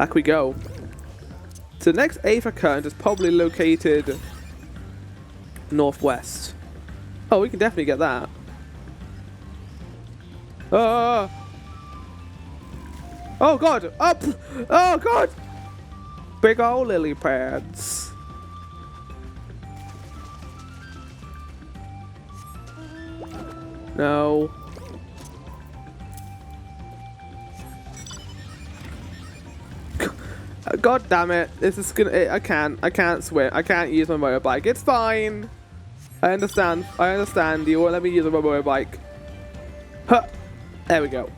Back we go. So the next Aether current is probably located northwest. Oh, we can definitely get that. Oh god! Up! Oh god! Big ol' lily pads. No. God damn it. This is gonna... I can't swim. I can't use my motorbike. It's fine. I understand. You won't let me use my motorbike. Huh. There we go.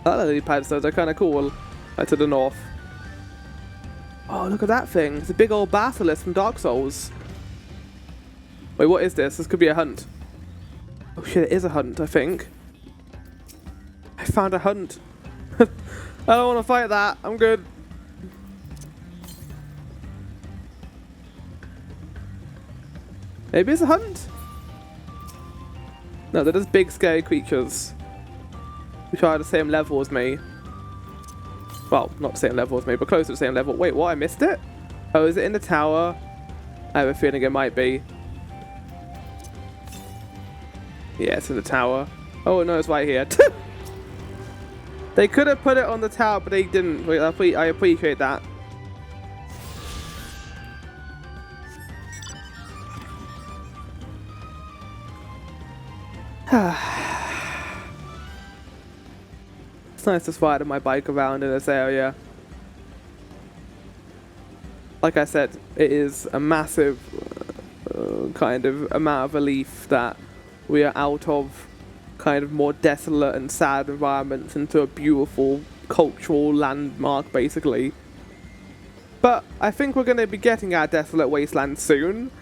I like the lily pads though. They're kind of cool. Right to the north. Oh, look at that thing. It's a big old basilisk from Dark Souls. Wait, what is this? This could be a hunt. Oh shit, it is a hunt, I think. I found a hunt. I don't want to fight that. I'm good. Maybe it's a hunt? No, they're just big scary creatures. Which are the same level as me. Well, not the same level as me, but close to the same level. Wait, what? I missed it? Oh, is it in the tower? I have a feeling it might be. Yeah, it's in the tower. Oh, no, it's right here. They could have put it on the tower, but they didn't. Wait, I appreciate that. It's nice to ride my bike around in this area. Like I said, it is a massive kind of amount of relief that we are out of kind of more desolate and sad environments into a beautiful cultural landmark, basically. But I think we're going to be getting our desolate wasteland soon.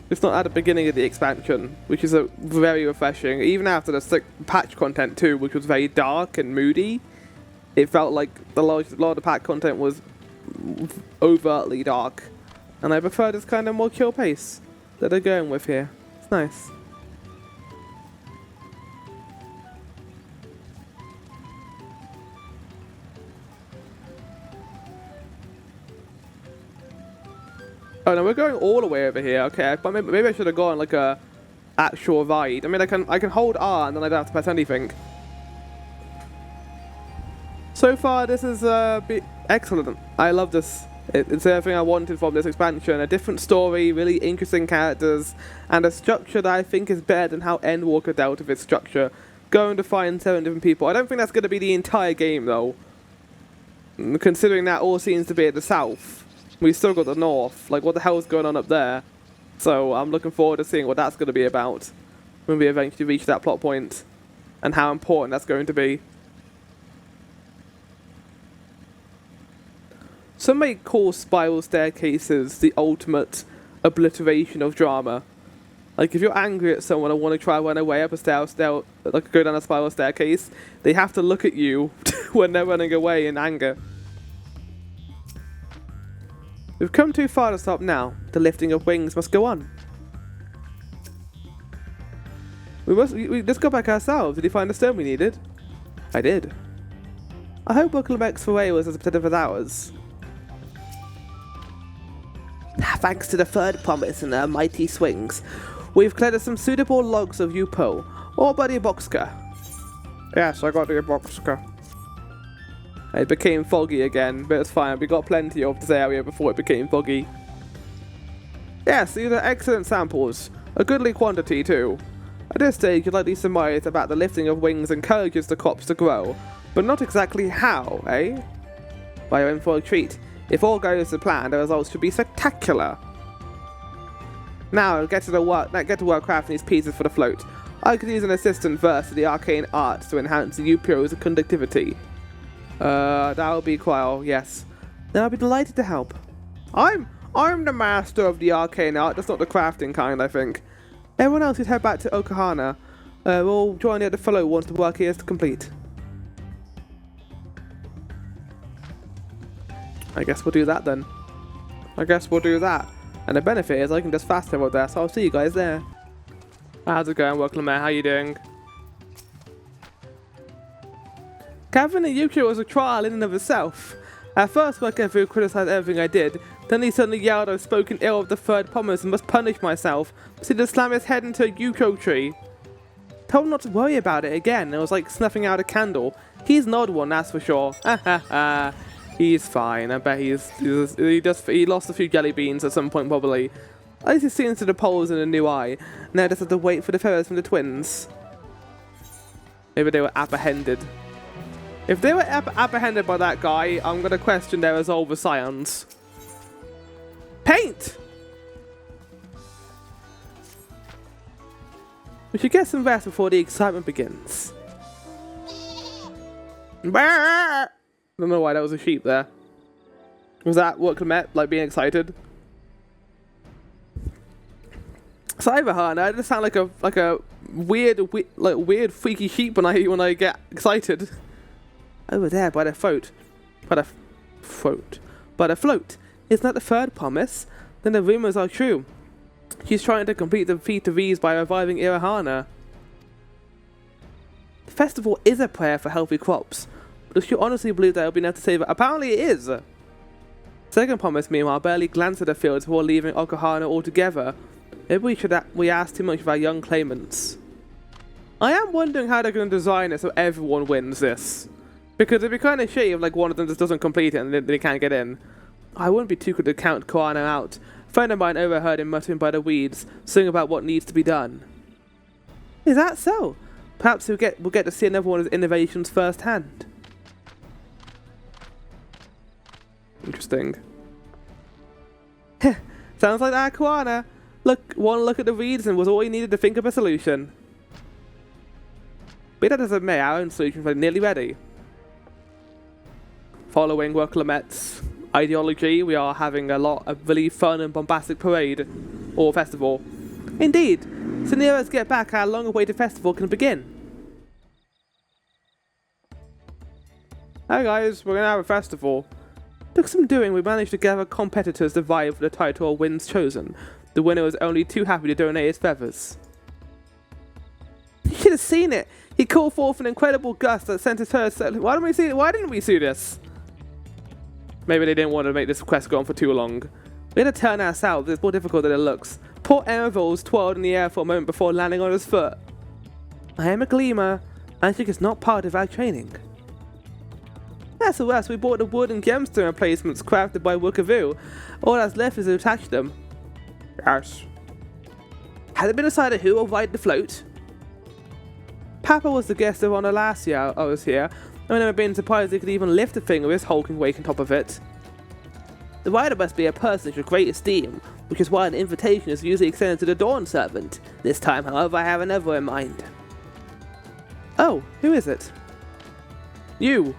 It's not at the beginning of the expansion, which is very refreshing. Even after the patch content too, which was very dark and moody, it felt like a lot of the patch content was overtly dark. And I prefer this kind of more chill pace that they're going with here. It's nice. Oh no, we're going all the way over here. Okay, but maybe I should have gone like a actual ride. I mean, I can hold R and then I don't have to press anything. So far, this is excellent. I love this. It's everything I wanted from this expansion. A different story, really interesting characters, and a structure that I think is better than how Endwalker dealt with its structure. Going to find 7 different people. I don't think that's going to be the entire game though. Considering that all seems to be at the south. We still got the north. Like, what the hell is going on up there? So I'm looking forward to seeing what that's going to be about when we eventually reach that plot point, and how important that's going to be. Some may call spiral staircases the ultimate obliteration of drama. Like, if you're angry at someone and want to try to run away up a like go down a spiral staircase, they have to look at you when they're running away in anger. We've come too far to stop now. The lifting of wings must go on. Let's go back ourselves. Did you find the stone we needed? I did. I hope Wilklemek's foray was as pathetic as ours. Thanks to the third promise and their mighty swings, we've collected some suitable logs of Yupo, or Buddy Boxka. Yes, I got the Boxka. It became foggy again, but it's fine. We got plenty of this area before it became foggy. Yes, these are excellent samples. A goodly quantity too. At this stage, you'd likely surmise about the lifting of wings encourages the crops to grow, but not exactly how, eh? Well, you're in for a treat. If all goes to plan, the results should be spectacular. Now, get to work crafting these pieces for the float. I could use an assistant versed in the arcane arts to enhance the UPO's conductivity. That would be quite, yes. Then I'll be delighted to help. I'm the master of the arcane art, just not the crafting kind, I think. Everyone else should head back to Okahana. We'll join you at the fellow once the work here is complete. I guess we'll do that then. And the benefit is I can just fast travel there, so I'll see you guys there. How's it going, Wilklemek? How you doing? Gathering the Yukio was a trial in and of itself. At first, Wakavu criticized everything I did. Then he suddenly yelled I've spoken ill of the third promise and must punish myself. Proceeded to slam his head into a Yukio tree. Told him not to worry about it again. It was like snuffing out a candle. He's an odd one, that's for sure. He's fine. I bet he lost a few jelly beans at some point probably. At least he's seen into the poles in a new eye. Now just have to wait for the feathers from the twins. Maybe they were apprehended. If they were apprehended by that guy, I'm going to question their resolve as scions. Paint! We should get some rest before the excitement begins. I don't know why that was a sheep there. Was that what Clement, like being excited? Cyberhana, I just sound like a weird freaky sheep when I get excited. Over there by the float. By the float. Isn't that the third promise? Then the rumors are true. She's trying to complete the feat of ease by reviving Irahana. The festival is a prayer for healthy crops. But does she honestly believe that it'll be enough to save it? Apparently it is. Second promise, meanwhile, barely glanced at the fields before leaving Okahana altogether. Maybe we ask too much of our young claimants. I am wondering how they're going to design it so everyone wins this. Because it'd be kind of shitty if like one of them just doesn't complete it and they can't get in. I wouldn't be too good to count Koana out. A friend of mine overheard him muttering by the weeds, saying about what needs to be done. Is that so? Perhaps we'll get to see another one of his innovations firsthand. Interesting. Sounds like that, Koana. One look at the reeds and was all you needed to think of a solution. Be that as it may, our own solutions are nearly ready. Following Worklamet's ideology, we are having a lot of really fun and bombastic parade, or festival. Indeed, so near us get back, our long-awaited festival can begin. Hi guys, we're gonna have a festival. Took some doing, we managed to gather competitors to vie for the title of Winds Chosen. The winner was only too happy to donate his feathers. You should have seen it! He called forth an incredible gust that sent us her. Why didn't we see this? Maybe they didn't want to make this quest go on for too long. We had to turn ourselves, it's more difficult than it looks. Poor Erevols twirled in the air for a moment before landing on his foot. I am a gleamer. Magic is not part of our training. That's the worst, we bought the wood and gemstone replacements crafted by Wakavu. All that's left is to attach them. Yes. Has it been decided who will ride the float? Papa was the guest of honor last year I was here. I never been surprised he could even lift a thing with his hulking weight on top of it. The rider must be a personage of great esteem, which is why an invitation is usually extended to the Dawn servant. This time, however, I have another in mind. Oh, who is it? You!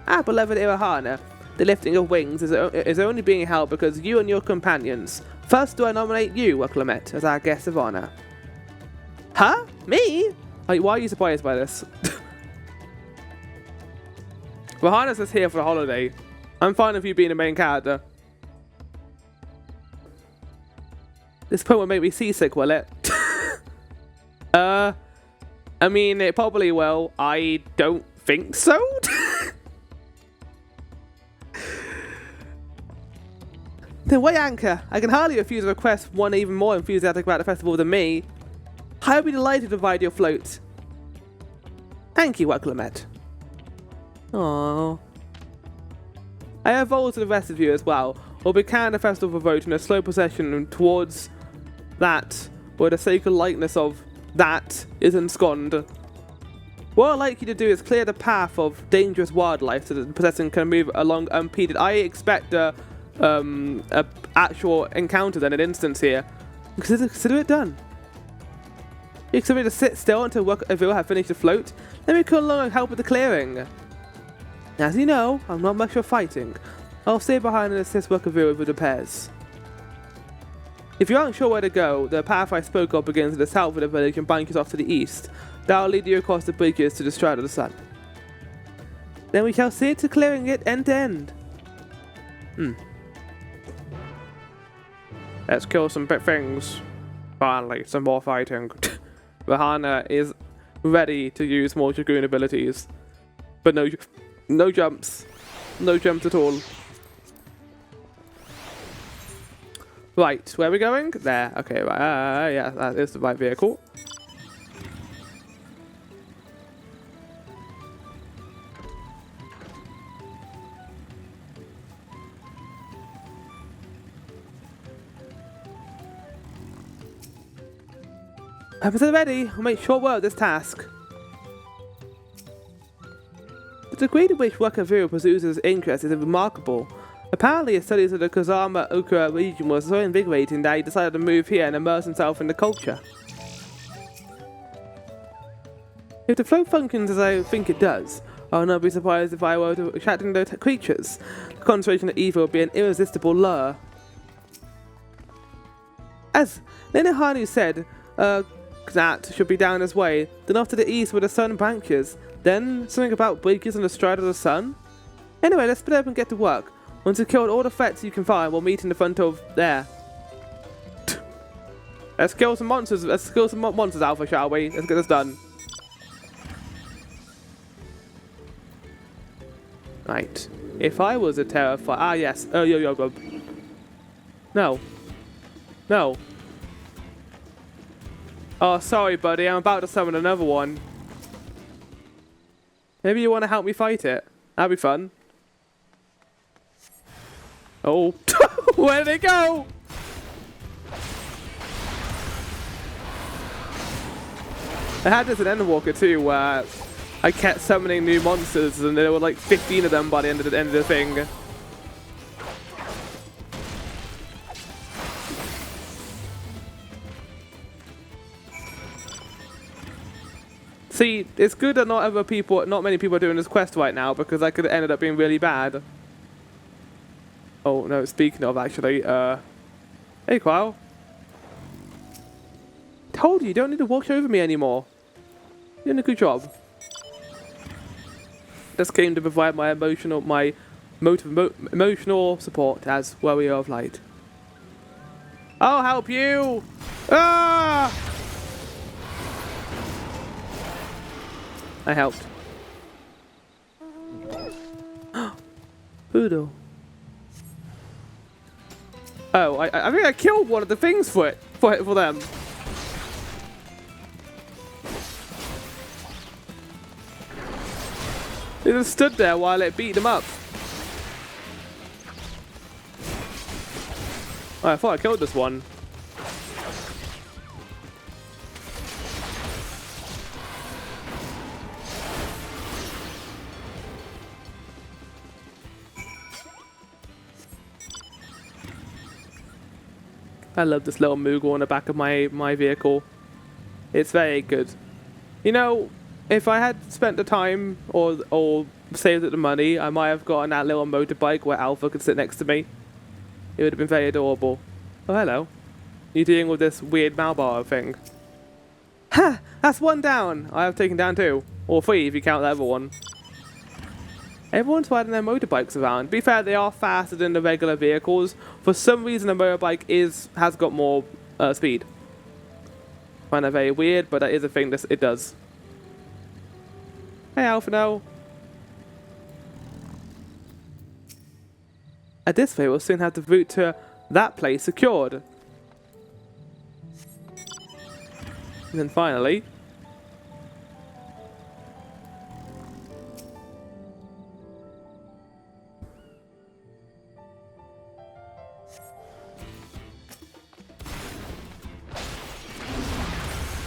Ah, beloved Irahana, the lifting of wings is only being held because you and your companions. First do I nominate you, Clement, as our guest of honor. Huh? Me? Why are you surprised by this? Rahana's just here for the holiday. I'm fine with you being the main character. This point will make me seasick, will it? I mean, it probably will. I don't think so. Then wait, Anchor. I can hardly refuse a request from one even more enthusiastic about the festival than me. I would be delighted to ride your float. Thank you, Clement. Aww. I have vows to the rest of you as well. We'll be carrying the festival vote in a slow procession towards that, where the sacred likeness of that is ensconced. What I'd like you to do is clear the path of dangerous wildlife so that the procession can move along unimpeded. I expect a actual encounter than an instance here. Consider it done. You expect me to sit still until Wakavu have finished the float? Then we come along and help with the clearing. As you know, I'm not much for fighting. I'll stay behind and assist Wakavu with the repairs. If you aren't sure where to go, the path I spoke of begins at the south of the village and branches off to the east. That will lead you across the bridges to the Stride of the Sun. Then we shall see it to clearing it end to end. Let's kill some big things. Finally, some more fighting. Rahana is ready to use more Dragoon abilities. But no jumps. No jumps at all. Right, where are we going? There. Okay, right. Yeah, that is the right vehicle. Episode ready. I'll make short work of this task. The degree to which Wakavu pursues his interest is remarkable. Apparently, his studies of the Kazama Okura region was so invigorating that he decided to move here and immerse himself in the culture. If the flow functions as I think it does, I would not be surprised if I were to attracting the creatures. The concentration of evil would be an irresistible lure. As Ninahanu said, that should be down his way, then off to the east where the sun branches. Then something about breakers on the stride of the sun? Anyway, let's split up and get to work. Once you've killed all the threats you can find, we'll meet in the front of there. Let's kill some monsters. Let's kill some monsters, Alpha, shall we? Let's get this done. Right. If I was a terrifier... Ah, yes. Yo, go. No. No. Oh, sorry, buddy. I'm about to summon another one. Maybe you want to help me fight it? That'd be fun. Oh. Where did they go? I had this in Endwalker too, where I kept summoning new monsters and there were like 15 of them by the end of the thing. See, it's good that not many people are doing this quest right now, because that could have ended up being really bad. Oh no, speaking of, actually, hey Qual. Told you don't need to watch over me anymore. You're doing a good job. Just came to provide my emotional support as warrior of light. I'll help you! Ah! I helped. Poodle. Oh, I think I killed one of the things for them. They just stood there while it beat them up. Oh, I thought I killed this one. I love this little Moogle on the back of my vehicle. It's very good. You know, if I had spent the time or saved up the money, I might have gotten that little motorbike where Alpha could sit next to me. It would have been very adorable. Oh, hello. You dealing with this weird Malbar thing? Ha! That's one down! I have taken down two. Or three if you count the other one. Everyone's riding their motorbikes around. To be fair, they are faster than the regular vehicles. For some reason, a motorbike has got more speed. I find that very weird, but that is a thing that it does. Hey, Alphino. At this rate, we'll soon have the route to that place secured. And then finally...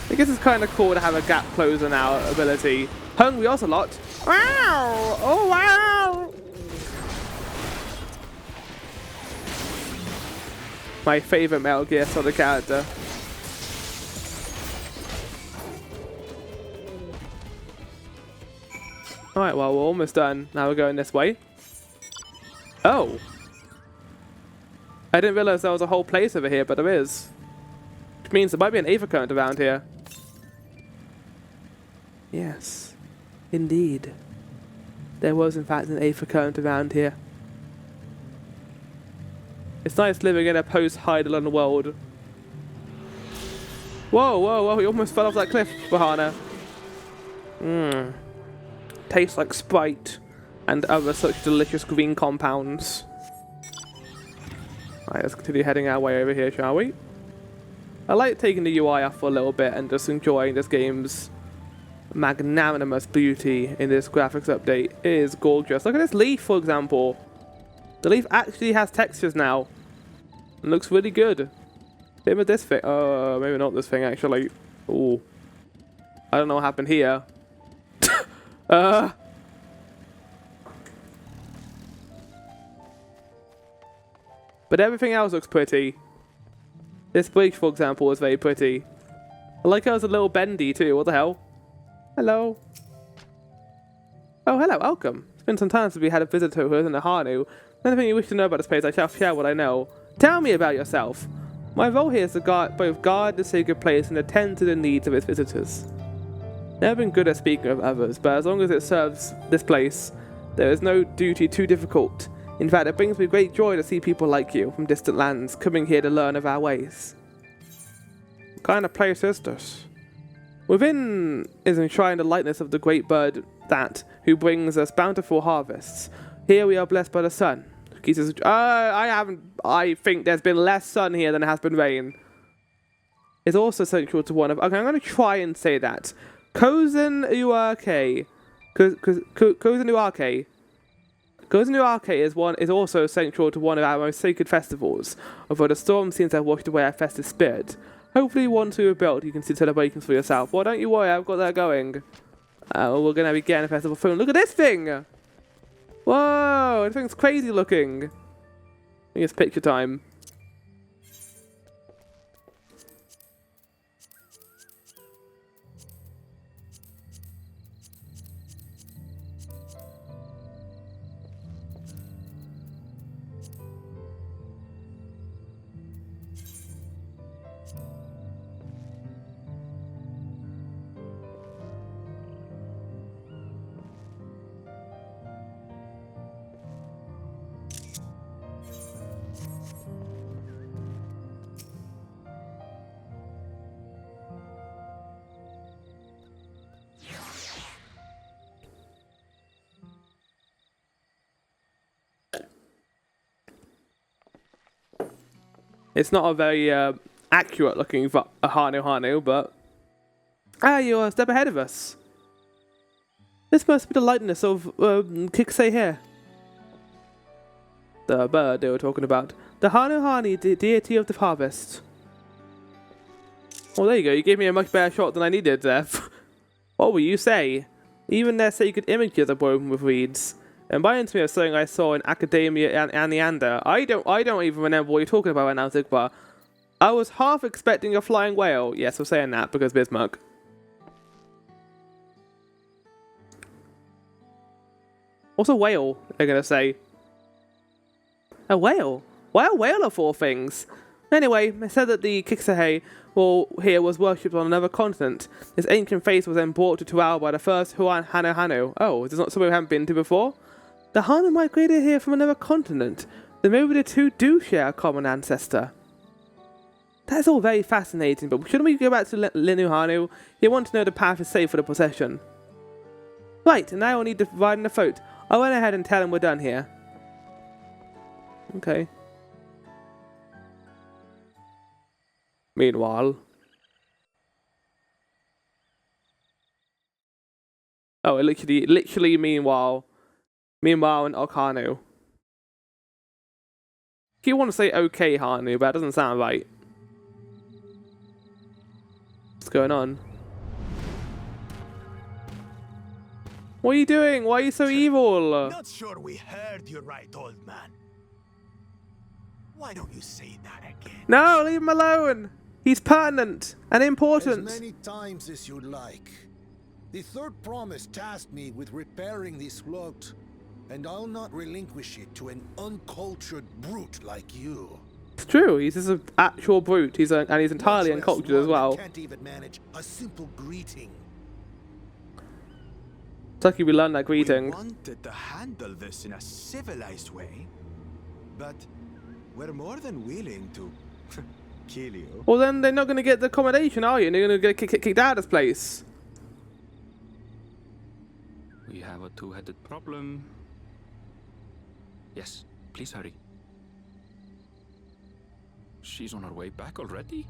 I guess it's kind of cool to have a gap closer now ability. Hungry Ocelot. Wow! Oh wow! My favourite Metal Gear Solid character. Alright, well, we're almost done. Now we're going this way. Oh! I didn't realise there was a whole place over here, but there is. Which means there might be an Aether Current around here. Yes, indeed. There was in fact an Aether Current around here. It's nice living in a post-Eidolon world. Whoa, whoa, whoa, you almost fell off that cliff, Bahana. Tastes like Sprite and other such delicious green compounds. Alright, let's continue heading our way over here, shall we? I like taking the UI off for a little bit and just enjoying this game's magnanimous beauty in this graphics update. It is gorgeous. Look at this leaf, for example. The leaf actually has textures now. It looks really good. Same with this thing. Maybe not this thing, actually. Ooh. I don't know what happened here. But everything else looks pretty. This bridge, for example, is very pretty. I like how it's a little bendy, too. What the hell? Hello. Oh, hello. Welcome. It's been some time since we had a visitor who isn't a Hanu. Anything you wish to know about this place, I shall share what I know. Tell me about yourself. My role here is to both guard the sacred place and attend to the needs of its visitors. Never been good at speaking of others, but as long as it serves this place, there is no duty too difficult. In fact, it brings me great joy to see people like you from distant lands coming here to learn of our ways. What kind of place is this? Within is enshrined the likeness of the great bird that who brings us bountiful harvests. Here we are blessed by the sun. I think there's been less sun here than there has been rain. It's also central to one of. Okay, I'm going to try and say that. Kozen Uarke. Kozen Uarke is also central to one of our most sacred festivals. Although the storm seems to have washed away our festive spirit. Hopefully once we rebuild, you can see celebrations for yourself. Well, don't you worry, I've got that going. We're going to be getting a festival soon. Look at this thing! Whoa, this thing's crazy looking. I think it's picture time. It's not a very accurate looking Hanu, but you're a step ahead of us. This must be the likeness of Kixei here. The bird they were talking about. The Hanu, the deity of the harvest. Oh, there you go. You gave me a much better shot than I needed there. What will you say? Even their sacred images are woven with reeds. And reminds me of something I saw in Academia and Neander. I don't even remember what you're talking about right now, Zigbar. I was half expecting a flying whale. Yes, we're saying that because Bismarck. What's a whale, they're going to say? A whale? Why a whale of all things? Anyway, it said that the Kixahei here was worshipped on another continent. This ancient faith was then brought to Tural by the first Hanu. Oh, is this not somewhere we haven't been to before? The Hanu migrated here from another continent. Then maybe the two do share a common ancestor. That's all very fascinating, but shouldn't we go back to Linu Hanu? He wants to know the path is safe for the procession. Right, and now we'll need to ride in the float. I went ahead and tell him we're done here. Okay. Meanwhile. Oh, literally meanwhile. Meanwhile in Okhanu. You want to say okay, Hanu, but that doesn't sound right. What's going on? What are you doing? Why are you so evil? Not sure we heard you right, old man. Why don't you say that again? No, leave him alone. He's pertinent and important. As many times as you'd like. The third promise tasked me with repairing this float, and I'll not relinquish it to an uncultured brute like you. It's true. He's just an actual brute. He's entirely uncultured as well. Can't even manage a simple greeting. It's lucky we learned that greeting. We wanted to handle this in a civilized way, but we're more than willing to kill you. Well, then they're not going to get the accommodation, are you? And they're going to get kicked out of this place. We have a two-headed problem. Yes, please hurry. She's on her way back already?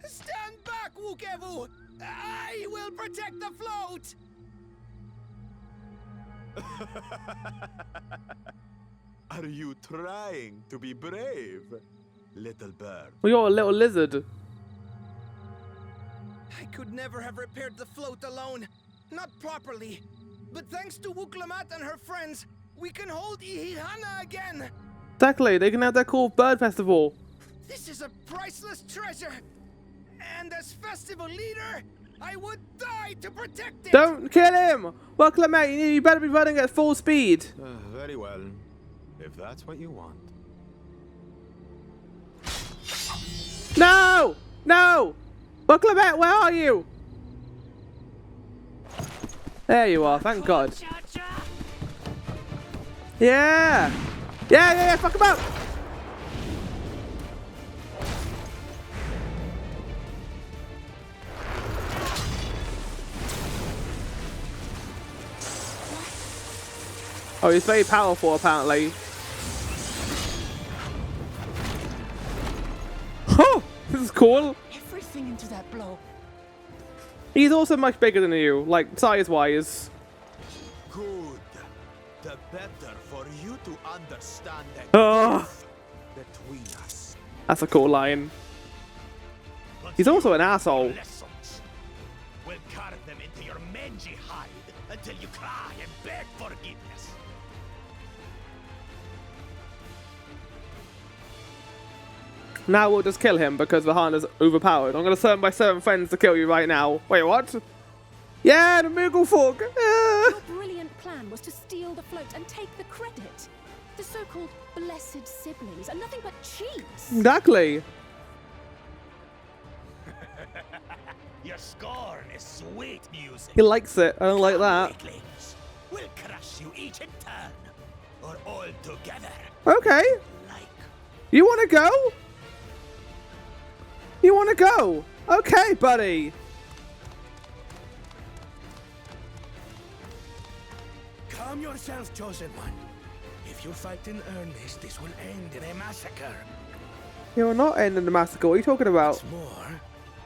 Stand back, Wukevu! I will protect the float! Are you trying to be brave, little bird? We got a little lizard. I could never have repaired the float alone. Not properly. But thanks to Wuklamat and her friends, we can hold Ihihana again. Exactly, they can have their cool bird festival. This is a priceless treasure. And as festival leader, I would die to protect it. Don't kill him! Well, Clement, you better be running at full speed. Very well. If that's what you want. No! No! Well, Clement, where are you? There you are, thank God. Yeah! Yeah, fuck him up! Oh, he's very powerful, apparently. Oh, this is cool. Everything into that blow. He's also much bigger than you, like size-wise. Good. The better for you to understand the Oh, gulf between us. that's a cool line. He's also an asshole. Lessons. We'll carve them into your mangy hide until you cry and beg forgiveness. Now we'll just kill him because Vahana's overpowered. I'm gonna summon my 7 friends to kill you right now. Wait, what? Yeah, the Moogle Fog! Your brilliant plan was to steal the float and take the credit. The so-called blessed siblings are nothing but cheats. Exactly. Your scorn is sweet music. He likes it. I don't like that. Weaklings. We'll crush you each in turn, or all together. Okay. Like You wanna go? You wanna go? Okay, buddy. calm yourself, chosen one. If you fight in earnest, this will end in a massacre. You're not ending the massacre. What are you talking about? What's more,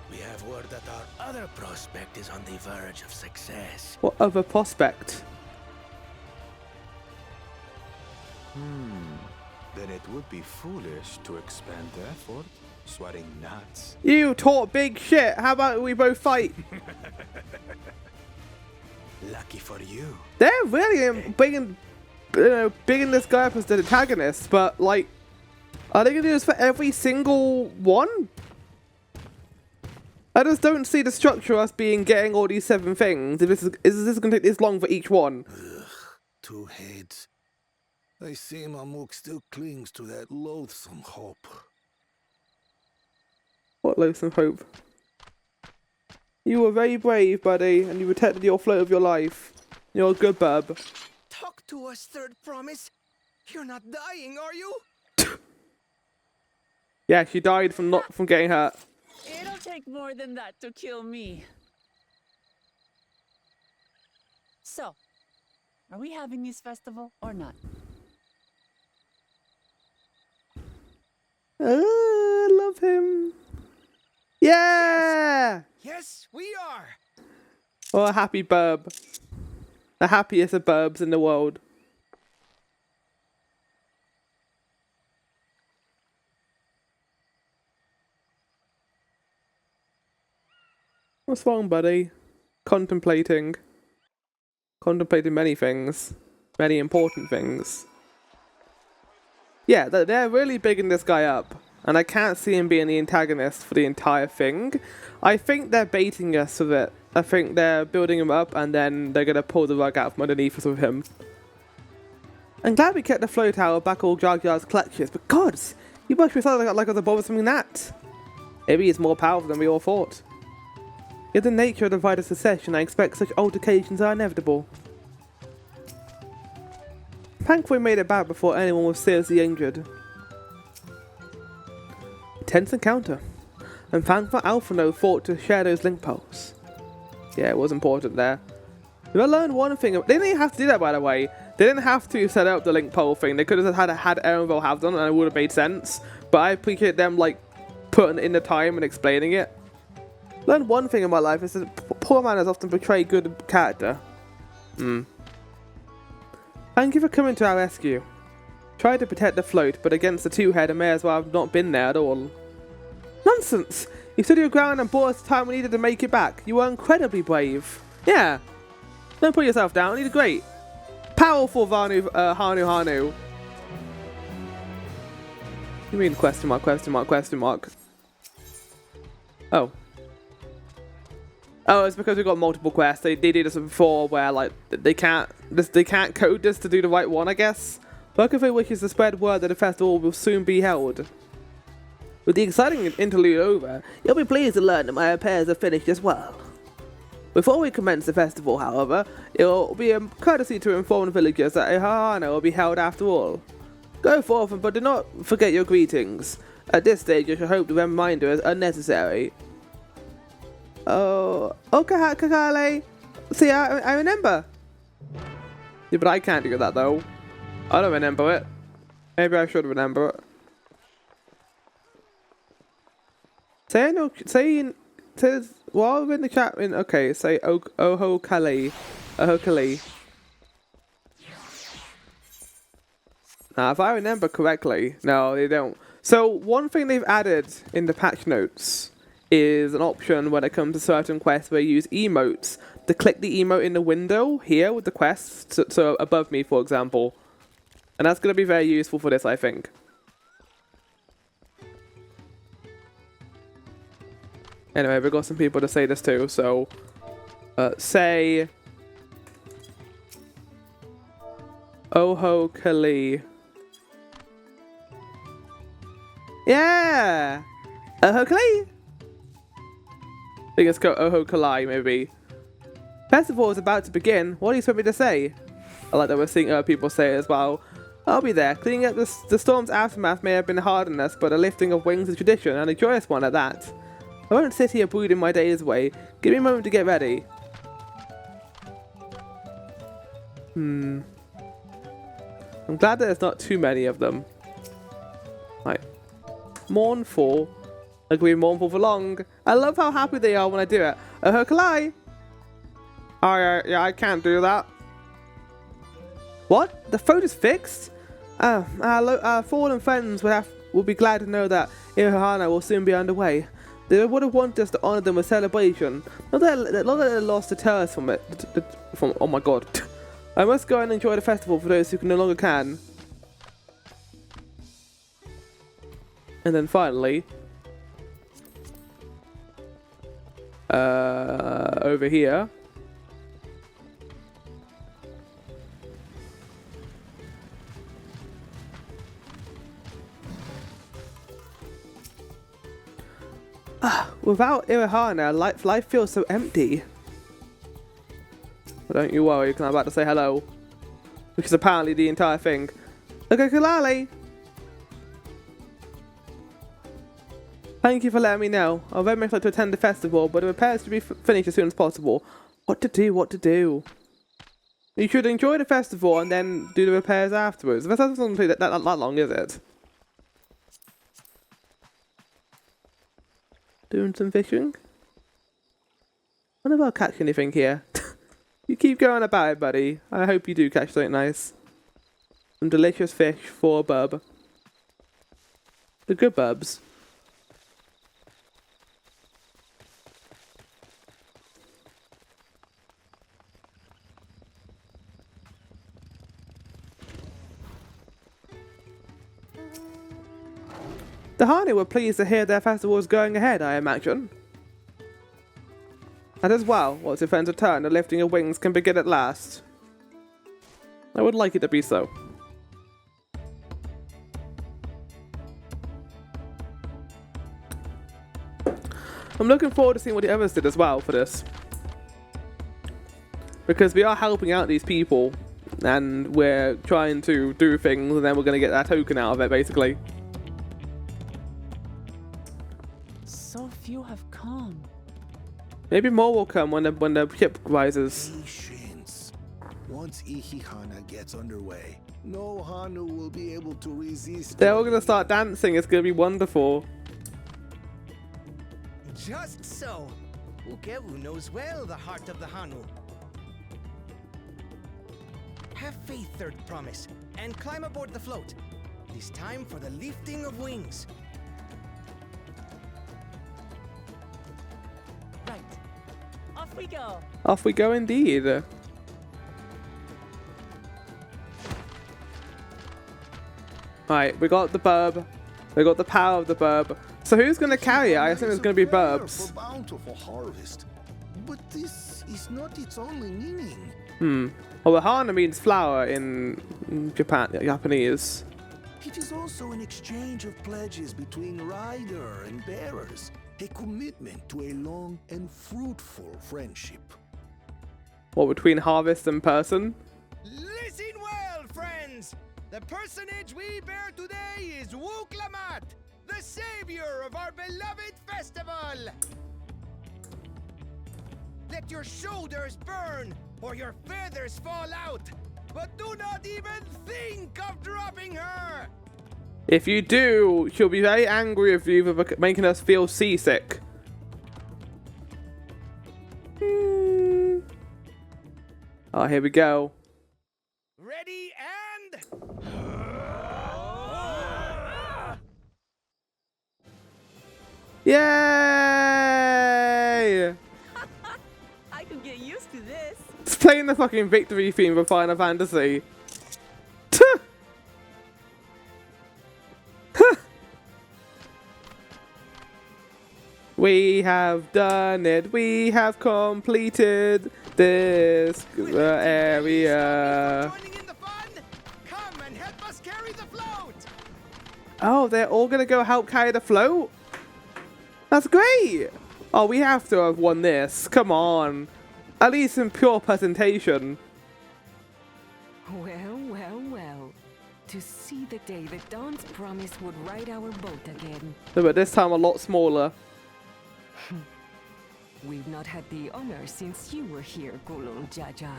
we have word that our other prospect is on the verge of success. What other prospect? Then it would be foolish to expand the effort, sweating nuts. You talk big shit. How about we both fight? Lucky for you. They're really bigging this guy up as the antagonist, but like, are they gonna do this for every single one? I just don't see the structure of us getting all these 7 things. If this is gonna take this long for each one? Ugh, 2 heads. I see Mamuk still clings to that loathsome hope. What loathsome hope? You were very brave, buddy, and you protected your float of your life. You're a good bub. Talk to us, third promise. You're not dying, are you? Yeah, she died from getting hurt. It'll take more than that to kill me. So, are we having this festival or not? I love him. Yeah! Yes, we are. Oh, a happy burb. The happiest of burbs in the world. What's wrong, buddy? Contemplating. Contemplating many things. Many important things. Yeah, they're really bigging this guy up. And I can't see him being the antagonist for the entire thing. I think they're baiting us with it. I think they're building him up and then they're going to pull the rug out from underneath us with him. I'm glad we kept the flow tower back all Jar Jar's clutches, but gods, you must be something like I was above something that. Maybe he's more powerful than we all thought. Yet the nature of the vital succession, I expect such altercations are inevitable. Thankfully we made it back before anyone was seriously injured. Tense encounter. And thankful Alphino fought to share those link poles. Yeah, it was important there. If I learned one thing, they didn't even have to do that, by the way. They didn't have to set up the link poll thing. They could have had Aaronville have done, and it would have made sense. But I appreciate them like putting in the time and explaining it. Learned one thing in my life is that poor man has often portrayed good character. Thank you for coming to our rescue. Tried to protect the float, but against the two-header may as well have not been there at all. Nonsense! You stood your ground and bought us the time we needed to make it back. You were incredibly brave. Yeah. Don't put yourself down. You did great. Powerful Hanu. You mean question mark, question mark, question mark. Oh. Oh, it's because we got multiple quests. They did this before where like they can't code this to do the right one, I guess. Workafay wishes to spread word that the festival will soon be held. With the exciting interlude over, you'll be pleased to learn that my repairs are finished as well. Before we commence the festival, however, it will be a courtesy to inform the villagers that a Hahana will be held after all. Go forth, but do not forget your greetings. At this stage, I should hope the reminder is unnecessary. Oh, Kakale. See, I remember. Yeah, but I can't do that though. I don't remember it. Maybe I should remember it. Says while we're in the chat. Okay, say Oho Kali. Oho Kali. Now, if I remember correctly, no, they don't. So one thing they've added in the patch notes is an option when it comes to certain quests where you use emotes to click the emote in the window here with the quests, so above me, for example. And that's going to be very useful for this, I think. Anyway, we've got some people to say this too, so say Oho Kali. Yeah! Oho Kali! I think it's called Oho Kalai, maybe. Festival is about to begin. What do you expect me to say? I like that we're seeing other people say it as well. I'll be there. Cleaning up the storm's aftermath may have been hard on us, but a lifting of wings is tradition, and a joyous one at that. I won't sit here brooding my days away. Give me a moment to get ready. I'm glad that there's not too many of them. Right. Mournful. Agree mournful for long. I love how happy they are when I do it. Oh, Kalai! Oh, yeah, I can't do that. What? The phone is fixed? Our fallen friends will be glad to know that Ihana will soon be underway. They would have wanted us to honor them with celebration. Not that they lost deter us from it. Oh my god. I must go and enjoy the festival for those who no longer can. And then finally, over here. Without Irahana, life feels so empty. But don't you worry, because I'm about to say hello. Which is apparently the entire thing. Okay, Kalali! Thank you for letting me know. I'll very much like to attend the festival, but the repairs should be finished as soon as possible. What to do? You should enjoy the festival and then do the repairs afterwards. That's not something that long, is it? Doing some fishing? I wonder if I'll catch anything here. You keep going about it, buddy. I hope you do catch something nice. Some delicious fish for a bub. The good bubs. The Hani were pleased to hear their festival was going ahead, I imagine. And as well, once your friends return, the lifting of wings can begin at last. I would like it to be so. I'm looking forward to seeing what the others did as well for this. Because we are helping out these people, and we're trying to do things, and then we're going to get that token out of it, basically. So few have come. Maybe more will come when the ship rises. Patience. Once Ihihana gets underway, no Hanu will be able to resist. They're all gonna start dancing. It's gonna be wonderful. Just so. Ukewu knows well the heart of the Hanu. Have faith, Third Promise, and climb aboard the float. It is time for the lifting of wings. Right. Off we go. Off we go indeed. Right, we got the burb. We got the power of the burb. So who's gonna carry it? I assume it's gonna be burbs. For bountiful harvest, but this is not its only meaning. Well, the hana means flower in Japanese. It is also an exchange of pledges between rider and bearers, a commitment to a long and fruitful friendship. What, between harvest and person? Listen well, friends! The personage we bear today is Wuklamat, the savior of our beloved festival! Let your shoulders burn, or your feathers fall out, but do not even think of dropping her! If you do, she'll be very angry with you for making us feel seasick. Oh, here we go. Ready and... Yay! I could get used to this. It's playing the fucking victory theme for Final Fantasy. We have done it. We have completed this area. Joining in the fun? Come and help us carry the float! Oh, they're all gonna go help carry the float? That's great! Oh, we have to have won this. Come on. At least in pure presentation. Well, well, well. To see the day that Dawn's promise would ride our boat again. But this time a lot smaller. We've not had the honor since you were here, Gulung Jaja.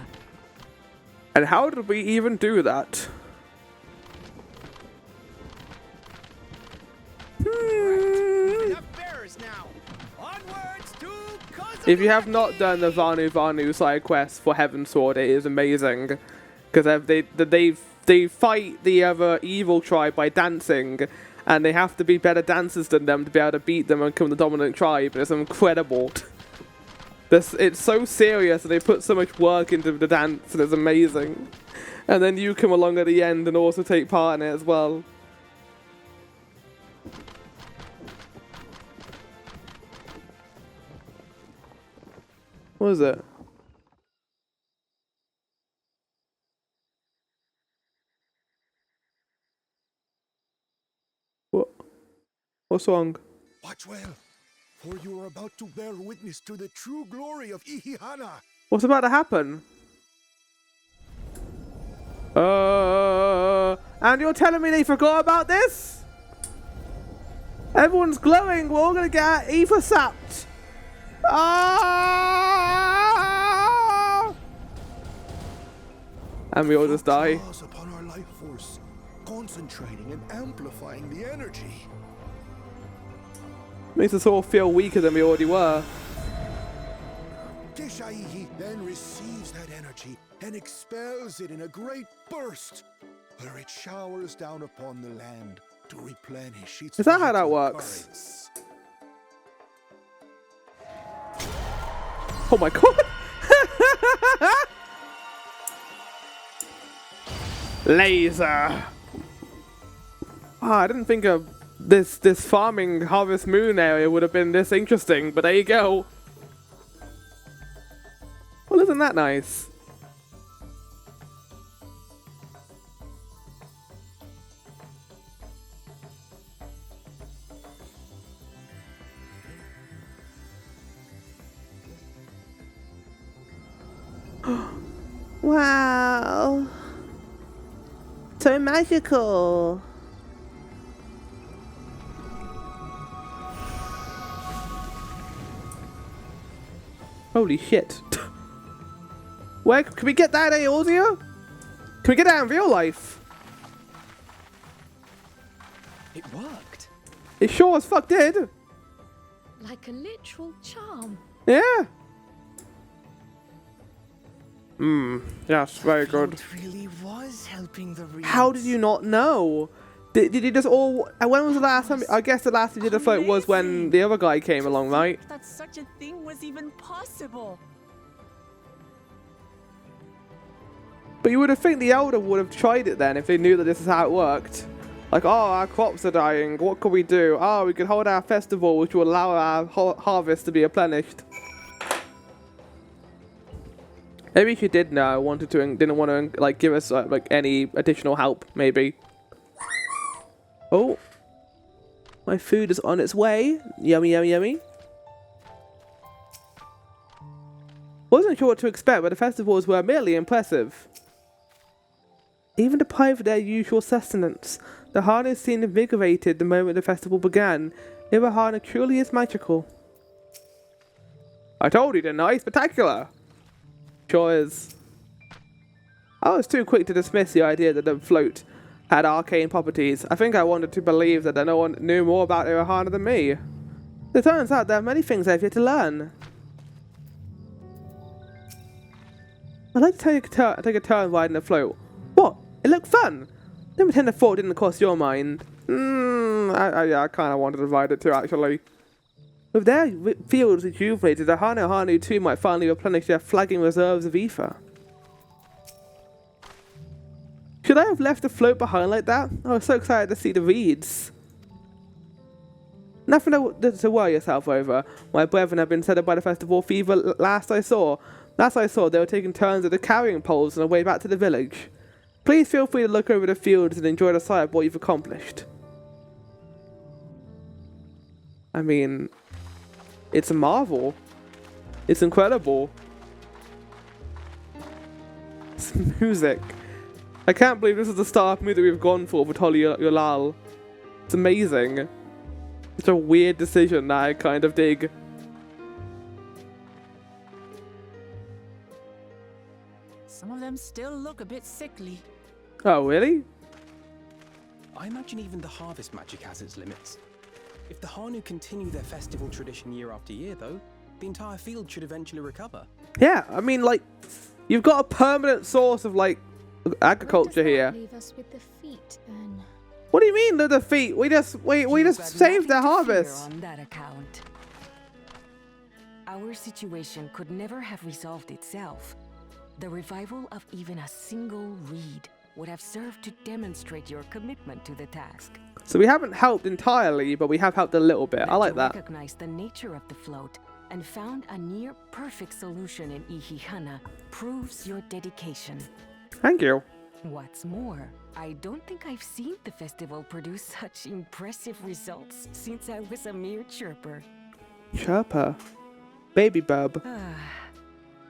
And how did we even do that? Enough bearers now. Onwards to If you have not done the Vanu Vanu side quest for Heaven Sword, it is amazing. Because they fight the other evil tribe by dancing, and they have to be better dancers than them to be able to beat them and become the dominant tribe. It's incredible. It's so serious, and they put so much work into the dance, and it's amazing. And then you come along at the end and also take part in it as well. What is it? What? What's wrong? Watch well, for you are about to bear witness to the true glory of Ihihana. What's about to happen? And you're telling me they forgot about this? Everyone's glowing. We're all gonna get ether sapped. Ah! And we all just die. Draws upon our life force, concentrating and amplifying the energy. Makes us all feel weaker than we already were. Keshaihi then receives that energy and expels it in a great burst, where it showers down upon the land to replenish its Is that how that vital works? currents. Oh my god! Laser! Wow, I didn't think of this farming Harvest Moon area would have been this interesting, but there you go. Well, isn't that nice? Wow. So magical. Holy shit. Where can we get that in audio? Can we get that in real life? It worked. It sure as fuck did. Like a literal charm. Yeah. Yes, very good. It really was helping the reeds. How did you not know? Did you just all... when was the last time... I guess the last time you did a float was when the other guy came along, right? That such a thing was even possible. But you would have think the Elder would have tried it then if they knew that this is how it worked. Like, oh, our crops are dying. What could we do? Oh, we could hold our festival, which will allow our harvest to be replenished. Maybe she did know, wanted to, didn't want to like give us like any additional help. Maybe. Oh, my food is on its way. Yummy, yummy, yummy. Wasn't sure what to expect, but the festivals were merely impressive. Even deprived of their usual sustenance, the harness seemed invigorated the moment the festival began. Their harness truly is magical. I told you, didn't I? Spectacular! Sure is. I was too quick to dismiss the idea that the float had arcane properties. I think I wanted to believe that no one knew more about Irahana than me. It turns out there are many things I have yet to learn. I'd like to take a turn riding the float. What? It looked fun! Don't pretend the thought didn't cross your mind. I kind of wanted to ride it too, actually. With their fields rejuvenated, the Hanu too might finally replenish their flagging reserves of ether. Should I have left the float behind like that? I was so excited to see the reeds. Nothing to worry yourself over. My brethren have been set up by the festival fever last I saw, they were taking turns at the carrying poles on the way back to the village. Please feel free to look over the fields and enjoy the sight of what you've accomplished. I mean, it's a marvel. It's incredible. It's music. I can't believe this is the star of mood that we've gone for Tolly Yolal. It's amazing. It's a weird decision that I kind of dig. Some of them still look a bit sickly. Oh, really? I imagine even the harvest magic has its limits. If the Hanu continue their festival tradition year after year, though, the entire field should eventually recover. Yeah, I mean, like, you've got a permanent source of, like, agriculture here. Leave us with the feet, then. What do you mean, the defeat? We just saved their harvest. On that account. Our situation could never have resolved itself. The revival of even a single reed would have served to demonstrate your commitment to the task. So we haven't helped entirely, but we have helped a little bit. I like that. Recognized the nature of the float and found a near perfect solution in Ihihana proves your dedication. Thank you. What's more, I don't think I've seen the festival produce such impressive results since I was a mere chirper. Chirper? Baby bub.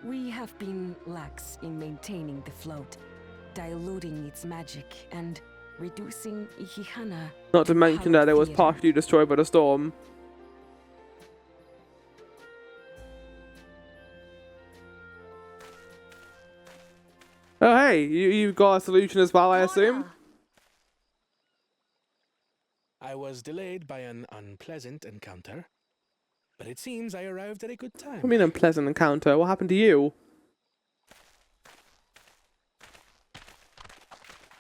We have been lax in maintaining the float, diluting its magic and reducing Ihihana. Not to mention that it was partially destroyed by the storm. Oh hey, you've got a solution as well, I assume? I was delayed by an unpleasant encounter, but it seems I arrived at a good time. I mean unpleasant encounter, what happened to you?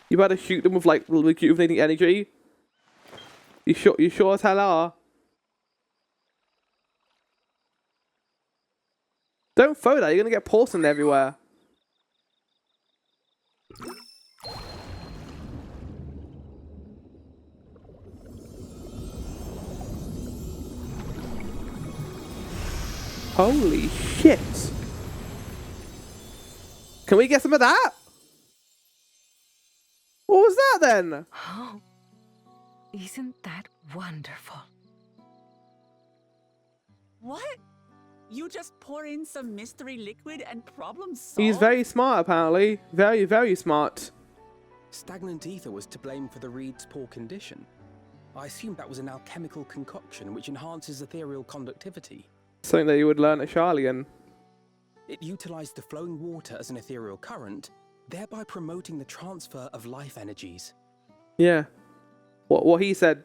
You better shoot them with like rejuvenating energy? You sure as hell are. Don't throw that, you're gonna get porcelain everywhere. Holy shit! Can we get some of that? What was that then? Oh, isn't that wonderful? What? You just pour in some mystery liquid and problem solved? He's very smart, apparently. Very, very smart. Stagnant ether was to blame for the reed's poor condition. I assumed that was an alchemical concoction which enhances ethereal conductivity. Something that you would learn at Charlian. It utilized the flowing water as an ethereal current, thereby promoting the transfer of life energies. Yeah. What he said.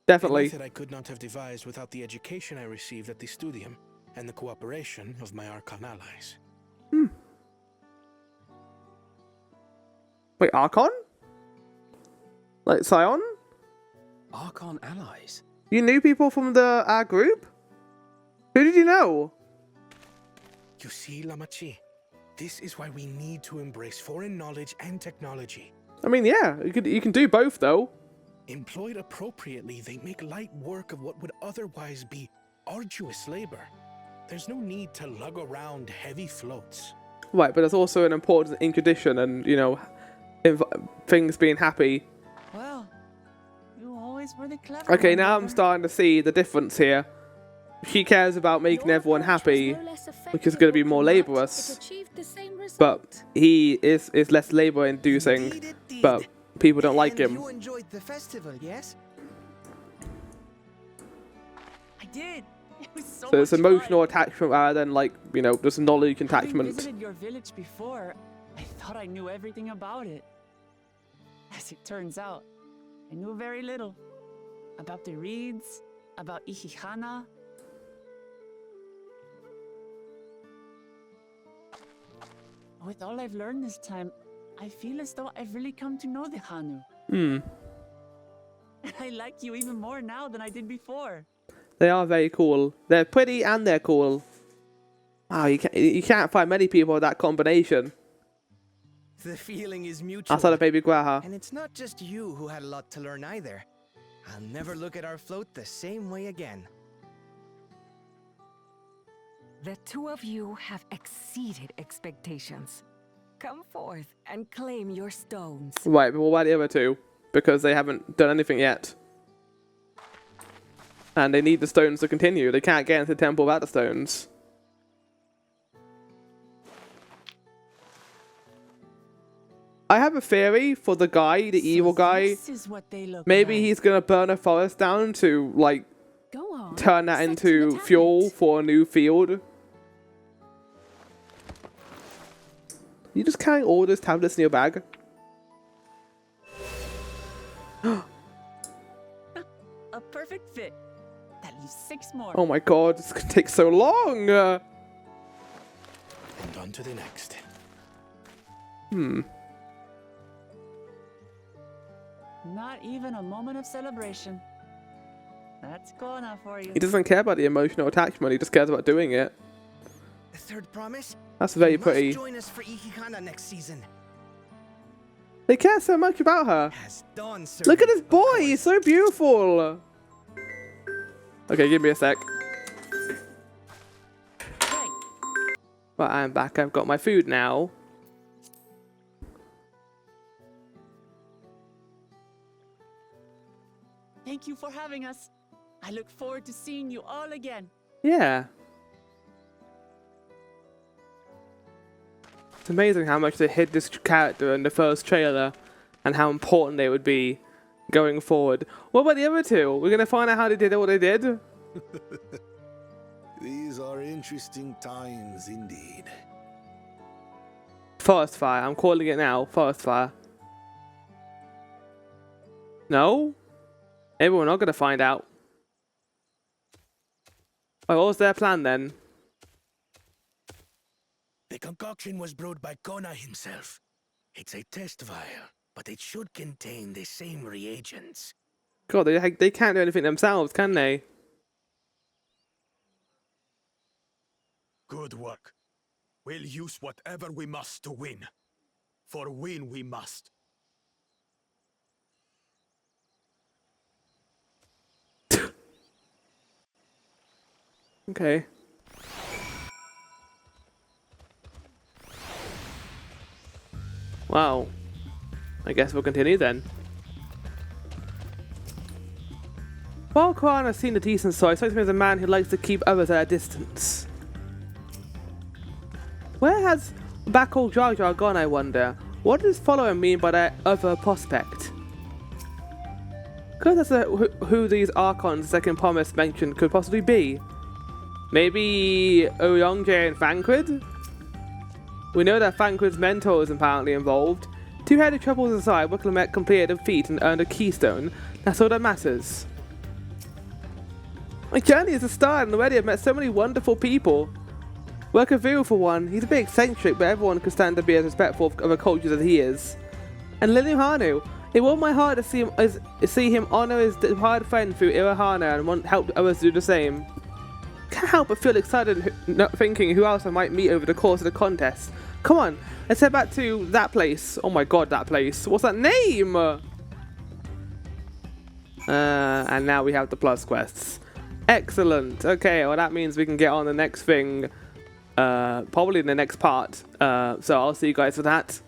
Definitely. A method I could not have devised without the education I received at the studium and the cooperation of my Archon allies. Wait, Archon? Like Scion? Archon allies? You knew people from our group? Who did you know? You see, Lamachi, this is why we need to embrace foreign knowledge and technology. I mean, yeah, you can do both though. Employed appropriately, they make light work of what would otherwise be arduous labor. There's no need to lug around heavy floats. Right, but there's also an importance in tradition and, you know, things being happy. Well, you always were the clever Okay, one, now I'm Mother. starting to see the difference here. She cares about making Your everyone approach was happy, no less which is going to be effective more than that. laborious. It achieved the same result. But he is less labor-inducing, Indeed, indeed. but people don't like And him. you enjoyed the festival, yes? I did. It was so So it's much emotional fun. attachment rather than, like, you know, just knowledge Having attachment. visited your village before, I thought I knew everything about it. As it turns out, I knew very little. About the reeds, about Ihihana. With all I've learned this time, I feel as though I've really come to know the Hanu. I like you even more now than I did before. They are very cool. They're pretty and they're cool. Wow, you can't find many people with that combination. The feeling is mutual. Outside of Baby Graha. And it's not just you who had a lot to learn either. I'll never look at our float the same way again. The two of you have exceeded expectations. Come forth and claim your stones. Right, but what about the other two? Because they haven't done anything yet. And they need the stones to continue. They can't get into the temple without the stones. I have a theory for the guy, the evil guy. This is what they look Maybe like. he's gonna burn a forest down to, like, Go on. turn that set an into attack fuel it. for a new field. You just carrying all those tablets in your bag? A perfect fit. That leaves 6 more. Oh my god, this could take so long! And on to the next. Not even a moment of celebration. That's Kona for you. He doesn't care about the emotional attachment, he just cares about doing it. The third promise? That's very You must pretty. join us for Ihihana next season. They care so much about her. As Dawn Look at servant, this of boy, course. he's so beautiful! Okay, give me a sec. Right. Right, I'm back, I've got my food now. Thank you for having us. I look forward to seeing you all again. Yeah. It's amazing how much they hid this character in the first trailer and how important they would be going forward. What about the other two? We're gonna find out how they did what they did? These are interesting times indeed. Forest fire, I'm calling it now. Forest fire. No? Maybe we're not gonna find out. Oh, what was their plan then? The concoction was brewed by Kona himself. It's a test vial, but it should contain the same reagents. God, they can't do anything themselves, can they? Good work. We'll use whatever we must to win. For win we must. Okay. Wow. I guess we'll continue then. While Quran has seen a decent side, strikes me as a man who likes to keep others at a distance. Where has Bakul Jar Jar gone, I wonder? What does following mean by that other prospect? Because that's who these Archons second promise mentioned could possibly be. Maybe Oyongje and Thancred? We know that Thancred's mentor is apparently involved. Two-headed troubles aside, Willamette completed a feat and earned a keystone. That's all that matters. My journey is a start, and already I've met so many wonderful people. Worker Viru, for one, he's a bit eccentric, but everyone could stand to be as respectful of a culture as he is. And Lily Hanu, it warmed my heart to see him honor his departed friend through Irahana and want help others do the same. Can't help but feel excited thinking who else I might meet over the course of the contest. Come on, let's head back to that place. Oh my god, that place. What's that name? And now we have the plus quests. Excellent. Okay, well that means we can get on the next thing. Probably in the next part. So I'll see you guys for that.